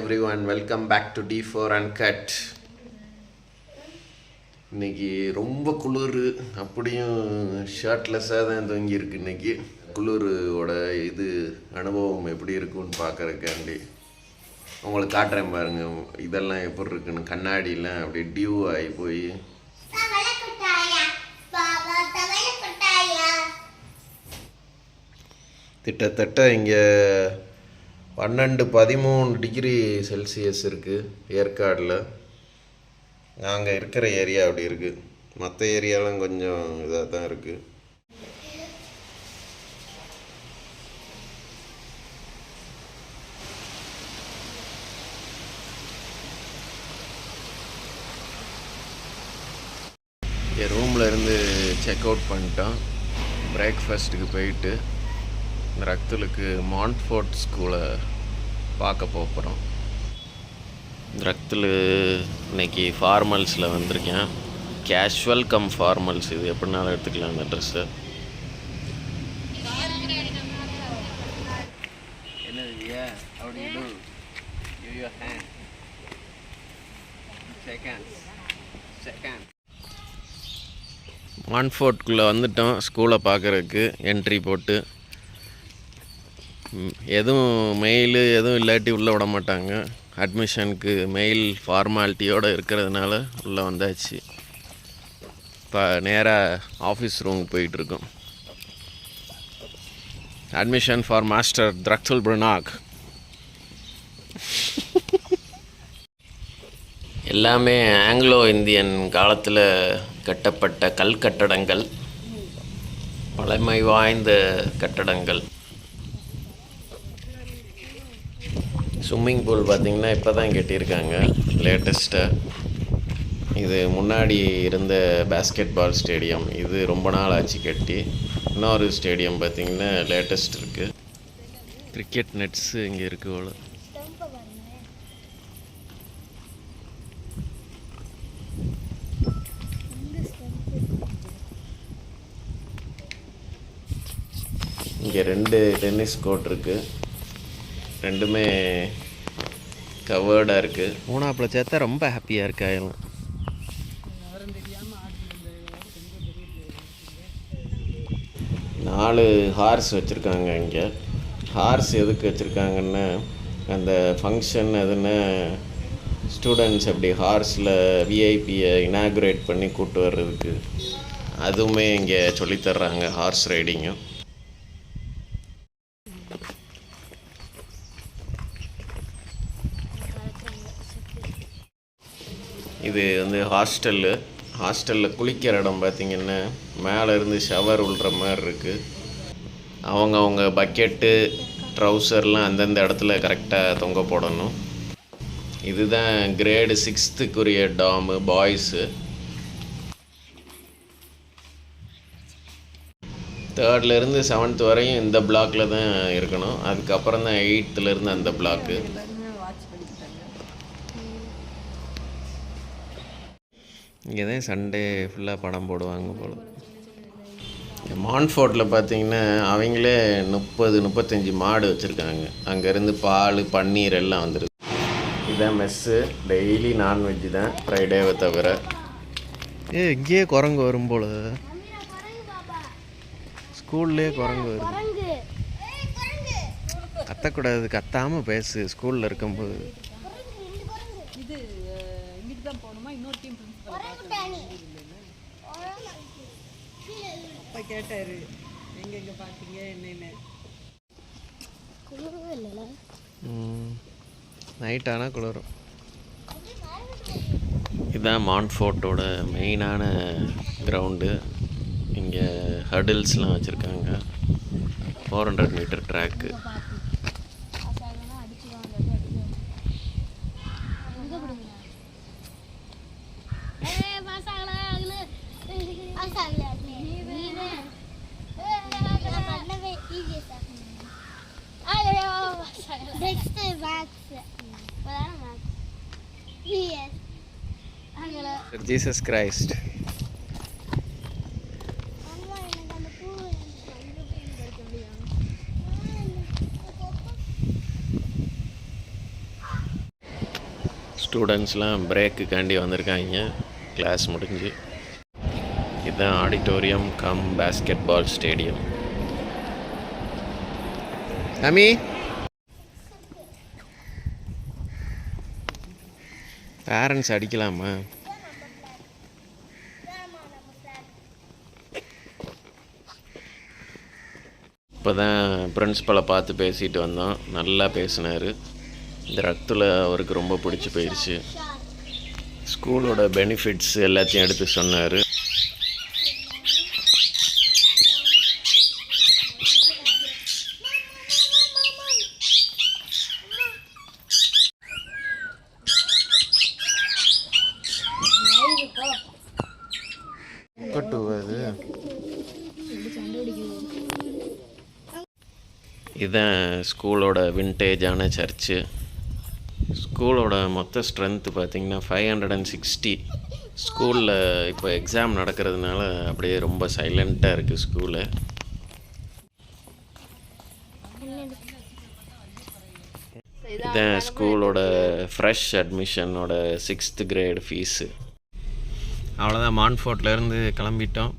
everyone, welcome back to D4 Uncut. இன்னைக்கு ரொம்ப குளிர், அப்படியும் ஷர்ட்லெஸ்ஸாக தான் தூங்கியிருக்கு. இன்னைக்கு குளிரோட அனுபவம் எப்படி இருக்குன்னு பார்க்குறக்காண்டி உங்களுக்கு காட்டுறேன் பாருங்கள். இதெல்லாம் எப்படி இருக்குன்னு கண்ணாடியெலாம் அப்படியே டியூ ஆகி போய் கிட்டத்தட்ட இங்கே 12-13 டிகிரி செல்சியஸ் இருக்குது ஏற்காடில். நாங்கள் இருக்கிற ஏரியா அப்படி இருக்குது. மற்ற ஏரியாலாம் கொஞ்சம் இதாக தான் இருக்குது. என் ரூமில் இருந்து செக் அவுட் பண்ணிட்டோம். பிரேக்ஃபாஸ்ட்டுக்கு போயிட்டு ரக்துலுக்கு மான்ட்ஃபோர்ட் ஸ்கூலை பார்க்க போகிறோம். ரக்துலு இன்னைக்கு ஃபார்மல்ஸில் வந்திருக்கேன். கேஷுவல் கம் ஃபார்மல்ஸ், இது எப்படினாலும் எடுத்துக்கலாம் இந்த ட்ரெஸ்ஸு. மான்ட்ஃபோர்ட்குள்ளே வந்துட்டோம். ஸ்கூலை பார்க்குறதுக்கு என்ட்ரி போட்டு எதுவும் மெயிலு எதுவும் இல்லாட்டி உள்ளே விட மாட்டாங்க. அட்மிஷனுக்கு மெயில் ஃபார்மாலிட்டியோடு இருக்கிறதுனால உள்ளே வந்தாச்சு. இப்போ நேராக ஆஃபீஸ் ரூமுக்கு போயிட்டுருக்கோம். அட்மிஷன் ஃபார் மாஸ்டர் த்ரக்துல் பிரணாக். எல்லாமே ஆங்கிலோ இந்தியன் காலத்தில் கட்டப்பட்ட கல் கட்டடங்கள், பழமை வாய்ந்த கட்டடங்கள். ஸ்விம்மிங் பூல் பார்த்திங்கன்னா இப்போ தான் கட்டியிருக்காங்க லேட்டஸ்ட்டாக. இது முன்னாடி இருந்த பேஸ்கெட் பால் ஸ்டேடியம், இது ரொம்ப நாள் ஆச்சு கட்டி. இன்னொரு ஸ்டேடியம் பார்த்திங்கன்னா லேட்டஸ்ட் இருக்குது. கிரிக்கெட் நெட்ஸு இங்கே இருக்குது போல. இங்கே 2 டென்னிஸ் கோர்ட் இருக்குது. ரெண்டுமே கவர்டாக இருக்குது. மூணாப்பில் சேர்த்தா ரொம்ப ஹாப்பியாக இருக்காயிரும். நாலு ஹார்ஸ் வச்சுருக்காங்க இங்கே. ஹார்ஸ் எதுக்கு வச்சுருக்காங்கன்னு, அந்த ஃபங்க்ஷன் எதுன்னு ஸ்டூடெண்ட்ஸ் அப்படி ஹார்ஸில் விஐபியை இனாகுரேட் பண்ணி கூப்பிட்டு வர்றதுக்கு அதுவுமே இங்கே சொல்லித்தர்றாங்க, ஹார்ஸ் ரைடிங்கும். இது வந்து ஹாஸ்டலில் குளிக்கிற இடம் பார்த்திங்கன்னா மேலே இருந்து ஷவர் விழுற மாதிரி இருக்குது. அவங்க பக்கெட்டு ட்ரௌசர்லாம் அந்தந்த இடத்துல கரெக்டாக தொங்க போடணும். இதுதான் கிரேடு 6க்குரிய டாமு பாய்ஸு. 3rd 7th வரையும் இந்த பிளாக்கில் தான் இருக்கணும். அதுக்கப்புறம் தான் 8th அந்த பிளாக்கு. இங்கே தான் சண்டே ஃபுல்லாக படம் போடுவாங்க போல். மான்ட்ஃபோர்ட்டில் பார்த்திங்கன்னா அவங்களே 30-35 மாடு வச்சுருக்காங்க. அங்கேருந்து பால் பன்னீர் எல்லாம் வந்துடுது. இதுதான் மெஸ்ஸு. டெய்லி நான்வெஜ்ஜு தான், ஃப்ரைடேவை தவிர. இங்கேயே குரங்கு வரும் போல். ஸ்கூல்லே குரங்கு வருது. கத்தக்கூடாது, கத்தாமல் பேசு ஸ்கூலில் இருக்கும்போது. கேட்டாரு எங்க பாத்தீங்க என்னன்னு. நைட் ஆனால் குளிரும். இதுதான் மான்ட்ஃபோர்ட்டோட மெயினான கிரவுண்டு. இங்கே ஹடில்ஸ்லாம் வச்சுருக்காங்க. 400 மீட்டர் ட்ராக்கு. Jesus Christ. ஸ்டூடெண்ட்ஸ்லாம் பிரேக்குக்காண்டி வந்திருக்காங்க கிளாஸ் முடிஞ்சு. இதுதான் auditorium cum basketball stadium. அமி பேரண்ட்ஸ் அடிக்கலாமா? இப்போ தான் பிரின்ஸ்பலை பார்த்து பேசிட்டு வந்தோம். நல்லா பேசினார். இந்த ரத்தில் அவருக்கு ரொம்ப பிடிச்சி போயிடுச்சு. ஸ்கூலோட பெனிஃபிட்ஸ் எல்லாத்தையும் எடுத்து சொன்னார். கட்டுவது இதுதான் ஸ்கூலோட வின்டேஜான சர்ச்சு. ஸ்கூலோட மொத்த ஸ்ட்ரென்த்து பார்த்திங்கன்னா 560. ஸ்கூலில் இப்போ எக்ஸாம் நடக்கிறதுனால அப்படியே ரொம்ப சைலண்ட்டாக இருக்குது ஸ்கூலு. இதுதான் ஸ்கூலோட ஃப்ரெஷ் அட்மிஷனோட 6th கிரேட் ஃபீஸு. அவ்வளோதான், மான்ஃபோர்ட்லேருந்து கிளம்பிட்டோம்.